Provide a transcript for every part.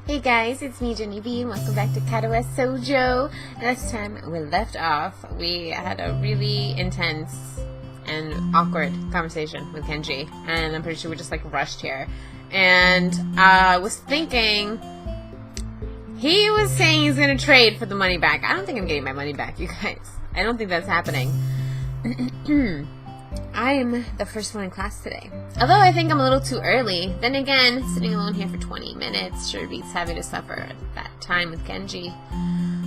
Hey guys, it's me, Jennie B, and welcome back to Katawa Shoujo. Last time we left off, we had a really intense and awkward conversation with Kenji, and I'm pretty sure we just rushed here. And I was thinking, he was saying he's gonna trade for the money back. I don't think I'm getting my money back, you guys. I don't think that's happening. I'm the first one in class today. Although I think I'm a little too early. Then again, sitting alone here for 20 minutes sure beats having to suffer at that time with Kenji.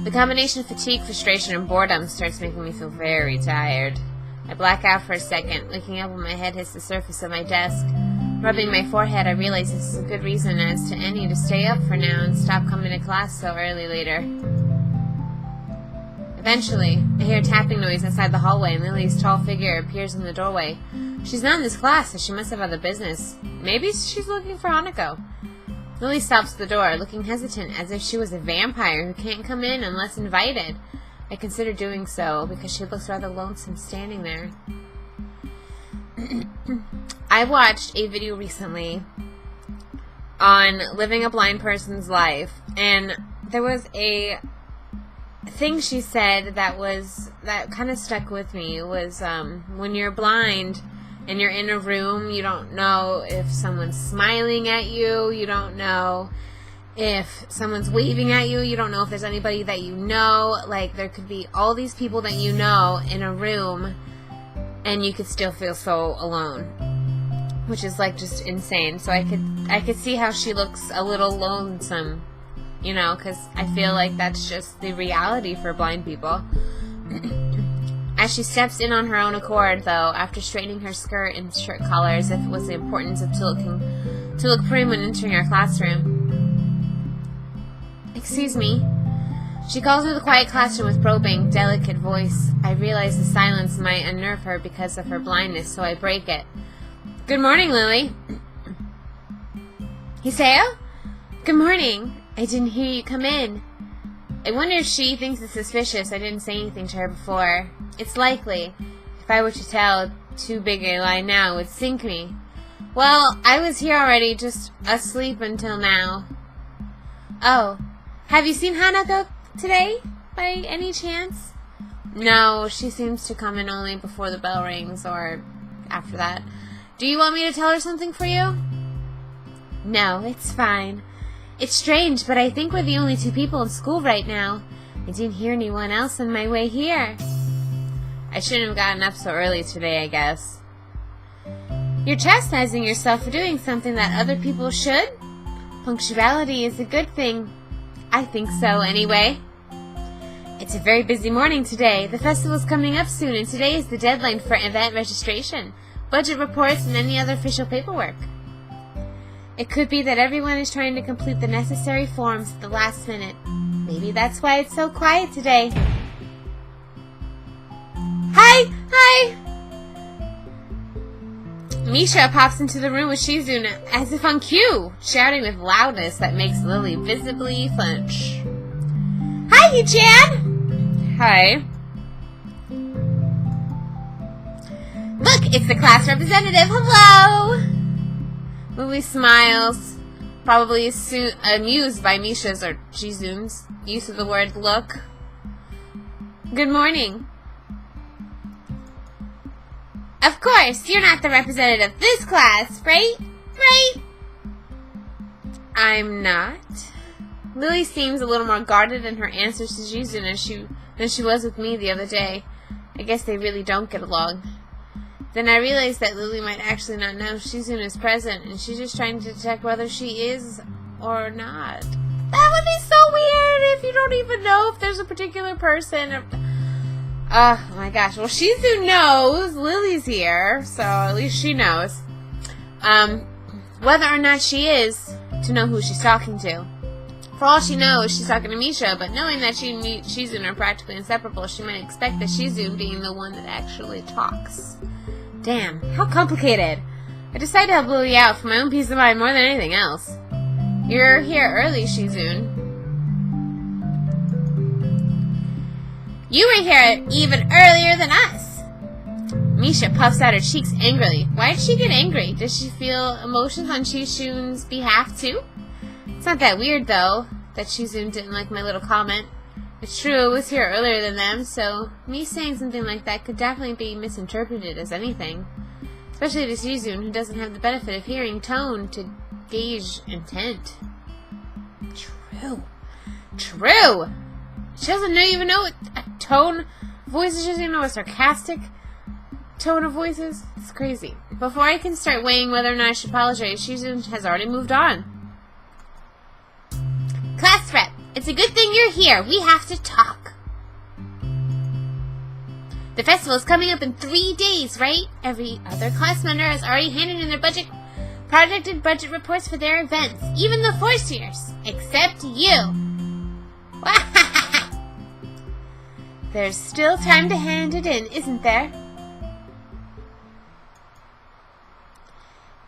The combination of fatigue, frustration, and boredom starts making me feel very tired. I black out for a second, waking up when my head hits the surface of my desk. Rubbing my forehead, I realize this is a good reason as to any to stay up for now and stop coming to class so early later. Eventually, I hear a tapping noise inside the hallway and Lily's tall figure appears in the doorway. She's not in this class, so she must have other business. Maybe she's looking for Hanako. Lily stops at the door, looking hesitant as if she was a vampire who can't come in unless invited. I consider doing so because she looks rather lonesome standing there. I watched a video recently on living a blind person's life, and there was a thing she said that kind of stuck with me. It was when you're blind and you're in a room, you don't know if someone's smiling at you, you don't know if someone's waving at you, you don't know if there's anybody that you know. Like, there could be all these people that you know in a room and you could still feel so alone, which is just insane. So I could see how she looks a little lonesome, you know, because I feel like that's just the reality for blind people. As she steps in on her own accord, though, after straightening her skirt and shirt collar as if it was the importance of to look prim when entering our classroom. Excuse me. She calls me the quiet classroom with probing, delicate voice. I realize the silence might unnerve her because of her blindness, so I break it. Good morning, Lily. Hisao? Good morning. I didn't hear you come in. I wonder if she thinks it's suspicious I didn't say anything to her before. It's likely. If I were to tell too big a lie now, it would sink me. Well, I was here already, just asleep until now. Oh. Have you seen Hanako today, by any chance? No, she seems to come in only before the bell rings, or after that. Do you want me to tell her something for you? No, it's fine. It's strange, but I think we're the only two people in school right now. I didn't hear anyone else on my way here. I shouldn't have gotten up so early today, I guess. You're chastising yourself for doing something that other people should? Punctuality is a good thing. I think so, anyway. It's a very busy morning today. The festival's coming up soon, and today is the deadline for event registration, budget reports, and any other official paperwork. It could be that everyone is trying to complete the necessary forms at the last minute. Maybe that's why it's so quiet today. Hi! Hi! Misha pops into the room with Shizu as if on cue, shouting with loudness that makes Lily visibly flinch. Hi, Yu-chan! Hi. Look, it's the class representative. Hello! Lily smiles, probably amused by Misha's or Shizu's use of the word look. Good morning. Of course, you're not the representative of this class, right? Right? I'm not. Lily seems a little more guarded in her answers to Shizu than she was with me the other day. I guess they really don't get along. Then I realized that Lily might actually not know Shizune is present, and she's just trying to detect whether she is or not. That would be so weird if you don't even know if there's a particular person. Oh my gosh. Well, Shizune knows Lily's here, so at least she knows. Whether or not she is, to know who she's talking to. For all she knows, she's talking to Misha, but knowing that she and Shizune are practically inseparable, she might expect that Shizune being the one that actually talks. Damn, how complicated. I decided to help Lily out for my own peace of mind more than anything else. You're here early, Shizune. You were here even earlier than us. Misha puffs out her cheeks angrily. Why did she get angry? Does she feel emotions on Shizune's behalf too? It's not that weird, though, that Shizun didn't like my little comment. It's true, I was here earlier than them, so me saying something like that could definitely be misinterpreted as anything. Especially to Shizun, who doesn't have the benefit of hearing tone to gauge intent. True. True! She doesn't even know what a tone of voices. She doesn't even know a sarcastic tone of voices. It's crazy. Before I can start weighing whether or not I should apologize, Shizun has already moved on. Class rep, it's a good thing you're here. We have to talk. The festival is coming up in 3 days, right? Every other class member has already handed in their projected budget reports for their events. Even the fourth-years. Except you. There's still time to hand it in, isn't there?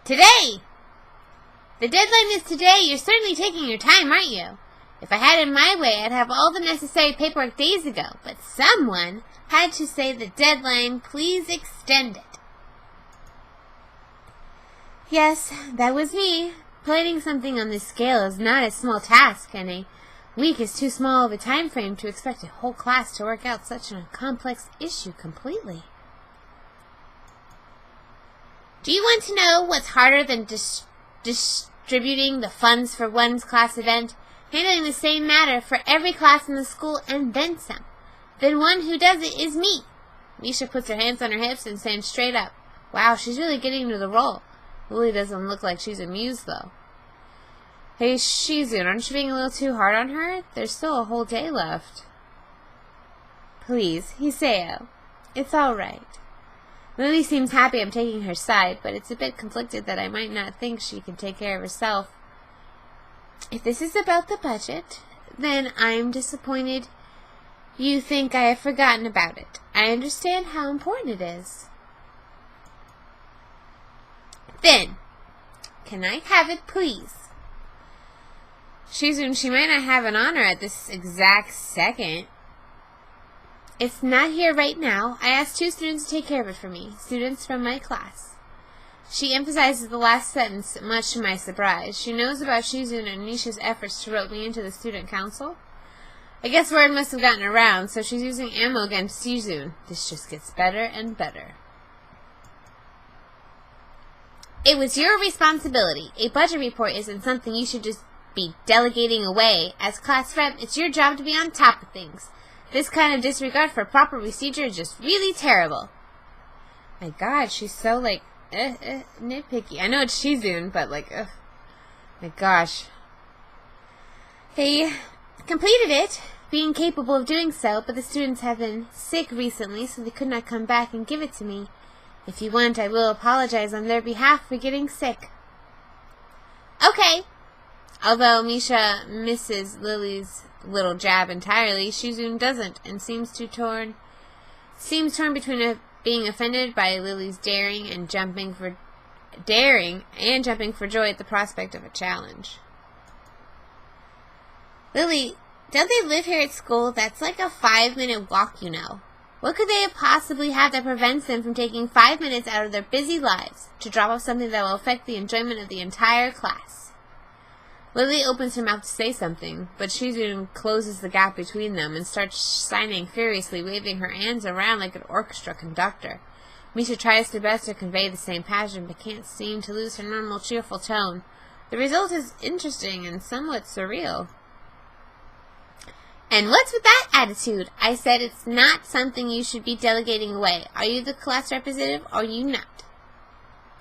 Today! The deadline is today. You're certainly taking your time, aren't you? If I had it my way, I'd have all the necessary paperwork days ago. But someone had to say the deadline. Please extend it. Yes, that was me. Planning something on this scale is not a small task, and a week is too small of a time frame to expect a whole class to work out such a complex issue completely. Do you want to know what's harder than distributing the funds for one's class event? Handling the same matter for every class in the school and then some. Then one who does it is me. Misha puts her hands on her hips and stands straight up. Wow, she's really getting into the role. Lily doesn't look like she's amused, though. Hey, Shizun, aren't you being a little too hard on her? There's still a whole day left. Please, Hisao. It's all right. Lily seems happy I'm taking her side, but it's a bit conflicted that I might not think she can take care of herself. If this is about the budget, then I'm disappointed you think I have forgotten about it. I understand how important it is. Then, can I have it, please? Shizun, she might not have an honor at this exact second. It's not here right now. I asked 2 students to take care of it for me. Students from my class. She emphasizes the last sentence, much to my surprise. She knows about Shizun and Nisha's efforts to rope me into the student council. I guess word must have gotten around, so she's using ammo against Shizun. This just gets better and better. It was your responsibility. A budget report isn't something you should just be delegating away. As class rep, it's your job to be on top of things. This kind of disregard for proper procedure is just really terrible. My God, she's so, like, nitpicky. I know it's Shizun, but, like, my gosh. They completed it, being capable of doing so, but the students have been sick recently, so they could not come back and give it to me. If you want, I will apologize on their behalf for getting sick. Okay. Although Misha misses Lily's little jab entirely, Shizun doesn't, and seems torn between being offended by Lily's daring and jumping for joy at the prospect of a challenge. Lily, don't they live here at school? That's like a 5-minute walk, you know. What could they possibly have that prevents them from taking 5 minutes out of their busy lives to drop off something that will affect the enjoyment of the entire class? Lily opens her mouth to say something, but Shizun closes the gap between them and starts signing furiously, waving her hands around like an orchestra conductor. Misha tries her best to convey the same passion, but can't seem to lose her normal cheerful tone. The result is interesting and somewhat surreal. And what's with that attitude? I said it's not something you should be delegating away. Are you the class representative or are you not?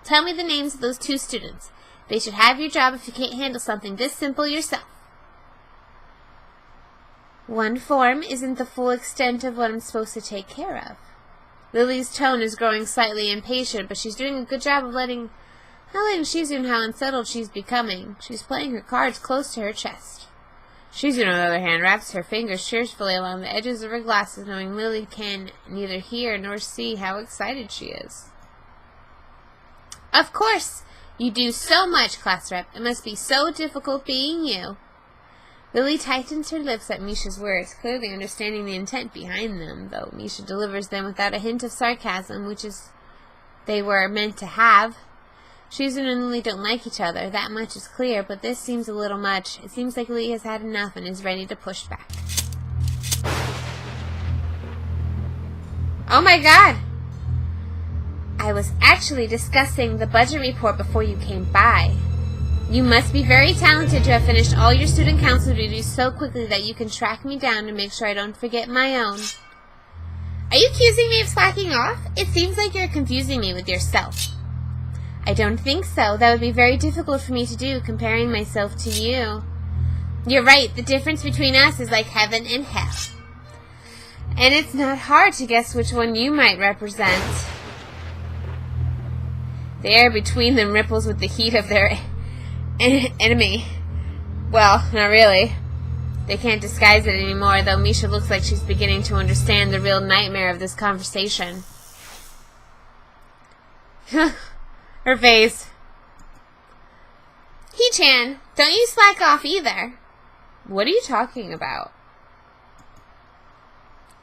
Tell me the names of those 2 students. They should have your job if you can't handle something this simple yourself. One form isn't the full extent of what I'm supposed to take care of. Lily's tone is growing slightly impatient, but she's doing a good job of not letting Shizun how unsettled she's becoming. She's playing her cards close to her chest. Shizun, on the other hand, wraps her fingers cheerfully along the edges of her glasses, knowing Lily can neither hear nor see how excited she is. Of course! You do so much, class rep. It must be so difficult being you. Lily tightens her lips at Misha's words, clearly understanding the intent behind them, though Misha delivers them without a hint of sarcasm, which is they were meant to have. Shizun and Lily don't like each other, that much is clear, but this seems a little much. It seems like Lee has had enough and is ready to push back. Oh my god! I was actually discussing the budget report before you came by. You must be very talented to have finished all your student council duties so quickly that you can track me down to make sure I don't forget my own. Are you accusing me of slacking off? It seems like you're confusing me with yourself. I don't think so. That would be very difficult for me to do, comparing myself to you. You're right. The difference between us is like heaven and hell. And it's not hard to guess which one you might represent. The air between them ripples with the heat of their enemy. Well, not really. They can't disguise it anymore, though Misha looks like she's beginning to understand the real nightmare of this conversation. Her face. He-chan, don't you slack off either. What are you talking about?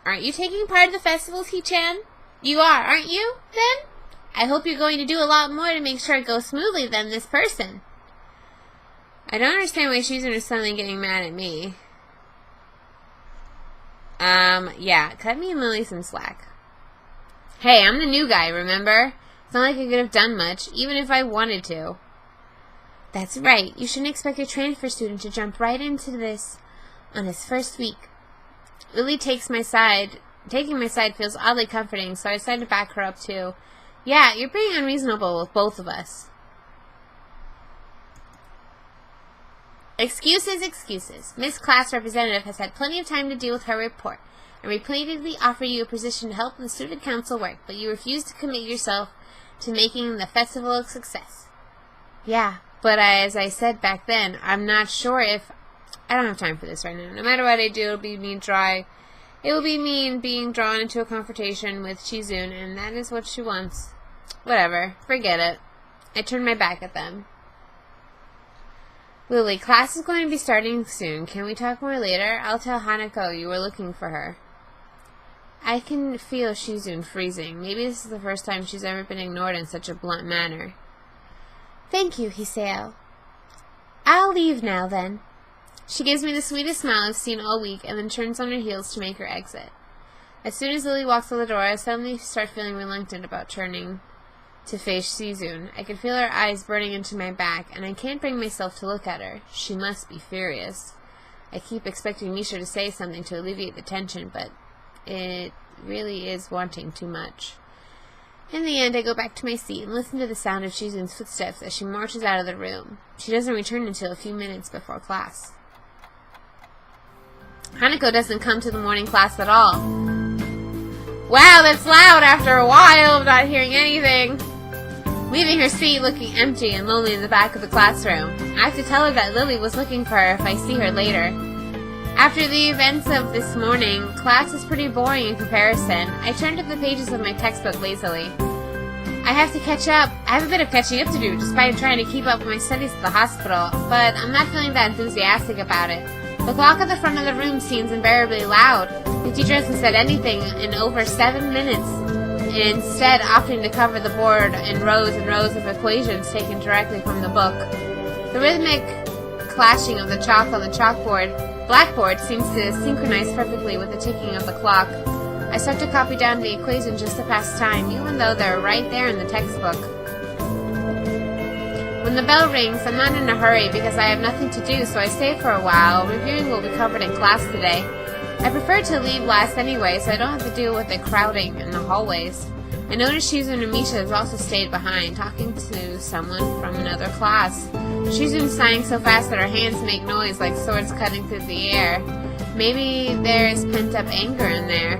Aren't you taking part in the festivals, He-chan? You are, aren't you, then? I hope you're going to do a lot more to make sure it goes smoothly than this person. I don't understand why Shizun is suddenly getting mad at me. Yeah, cut me and Lily some slack. Hey, I'm the new guy, remember? It's not like I could have done much, even if I wanted to. That's right. You shouldn't expect a transfer student to jump right into this on his first week. Lily taking my side feels oddly comforting, so I decided to back her up too. Yeah, you're being unreasonable with both of us. Excuses, excuses. Miss Class Representative has had plenty of time to deal with her report and repeatedly offered you a position to help the student council work, but you refuse to commit yourself to making the festival a success. Yeah, but as I said back then, I'm not sure if... I don't have time for this right now. No matter what I do, it'll be me being drawn into a confrontation with Shizun, and that is what she wants. Whatever. Forget it. I turned my back at them. Lily, class is going to be starting soon. Can we talk more later? I'll tell Hanako you were looking for her. I can feel Shizun freezing. Maybe this is the first time she's ever been ignored in such a blunt manner. Thank you, Hisao. I'll leave now, then. She gives me the sweetest smile I've seen all week, and then turns on her heels to make her exit. As soon as Lily walks out the door, I suddenly start feeling reluctant about turning to face Shizun. I can feel her eyes burning into my back, and I can't bring myself to look at her. She must be furious. I keep expecting Misha to say something to alleviate the tension, but it really is wanting too much. In the end, I go back to my seat and listen to the sound of Shizun's footsteps as she marches out of the room. She doesn't return until a few minutes before class. Hanako doesn't come to the morning class at all. Wow, that's loud after a while of not hearing anything. Leaving her seat looking empty and lonely in the back of the classroom. I have to tell her that Lily was looking for her if I see her later. After the events of this morning, class is pretty boring in comparison. I turn to the pages of my textbook lazily. I have a bit of catching up to do despite trying to keep up with my studies at the hospital, but I'm not feeling that enthusiastic about it. The clock at the front of the room seems unbearably loud. The teacher hasn't said anything in over 7 minutes, instead opting to cover the board in rows and rows of equations taken directly from the book. The rhythmic clashing of the chalk on the blackboard seems to synchronize perfectly with the ticking of the clock. I start to copy down the equations just to pass time, even though they're right there in the textbook. When the bell rings, I'm not in a hurry because I have nothing to do, so I stay for a while. Reviewing will be covered in class today. I prefer to leave last anyway, so I don't have to deal with the crowding in the hallways. I notice Shizun and Misha has also stayed behind, talking to someone from another class. Shizun's sighing so fast that her hands make noise like swords cutting through the air. Maybe there is pent-up anger in there.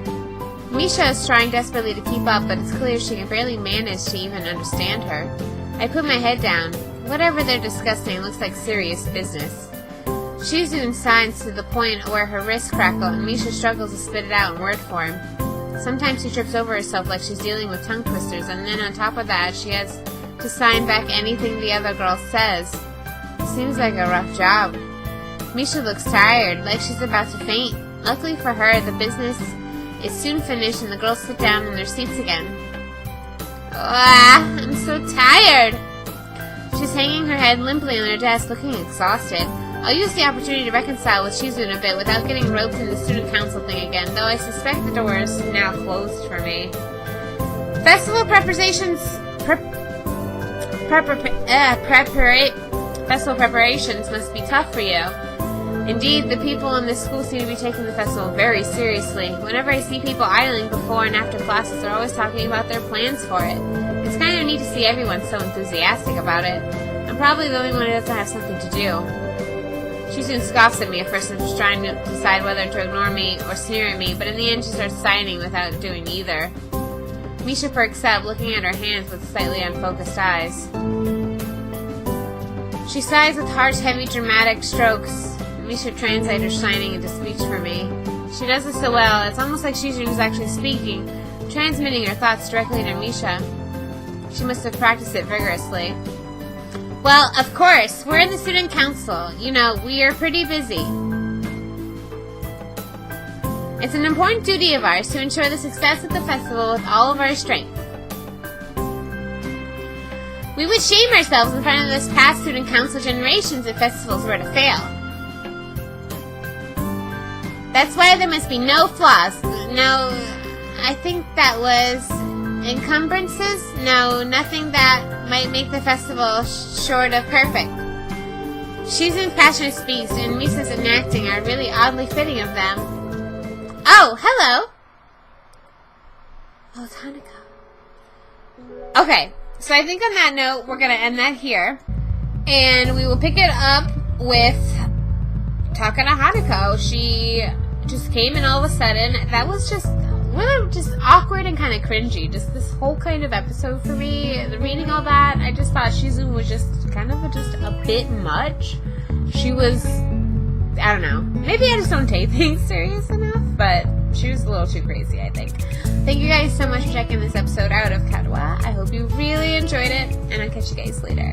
Misha is trying desperately to keep up, but it's clear she can barely manage to even understand her. I put my head down. Whatever they're discussing looks like serious business. Shizun signs to the point where her wrists crackle, and Misha struggles to spit it out in word form. Sometimes she trips over herself like she's dealing with tongue twisters, and then on top of that, she has to sign back anything the other girl says. Seems like a rough job. Misha looks tired, like she's about to faint. Luckily for her, the business is soon finished and the girls sit down in their seats again. I'm so tired. She's hanging her head limply on her desk, looking exhausted. I'll use the opportunity to reconcile with Shizu in a bit without getting roped into the student council thing again, though I suspect the door is now closed for me. Festival preparations must be tough for you. Indeed, the people in this school seem to be taking the festival very seriously. Whenever I see people idling before and after classes, they're always talking about their plans for it. It's kind of neat to see everyone so enthusiastic about it. I'm probably the only one who doesn't have something to do. She soon scoffs at me at first and was trying to decide whether to ignore me or sneer at me, but in the end she starts signing without doing either. Misha perks up, looking at her hands with slightly unfocused eyes. She sighs with harsh, heavy, dramatic strokes. Misha translates her signing into speech for me. She does this so well, it's almost like Shizune is actually speaking, transmitting her thoughts directly to Misha. She must have practiced it vigorously. Well, of course, we're in the student council. You know, we are pretty busy. It's an important duty of ours to ensure the success of the festival with all of our strength. We would shame ourselves in front of this past student council generations if festivals were to fail. That's why there must be no flaws. No, I think that was encumbrances? No, nothing that might make the festival short of perfect. Shizune's passionate speech and Misa's enacting are really oddly fitting of them. Oh, hello! Oh, it's Hanako. Okay, so I think on that note, we're going to end that here. And we will pick it up with Takana Hanako. She just came in all of a sudden. That was just awkward and kind of cringy. Just this whole kind of episode for me. Reading all that, I just thought Shizune was just kind of just a bit much. She was, I don't know. Maybe I just don't take things serious enough, but she was a little too crazy, I think. Thank you guys so much for checking this episode out of Katawa. I hope you really enjoyed it, and I'll catch you guys later.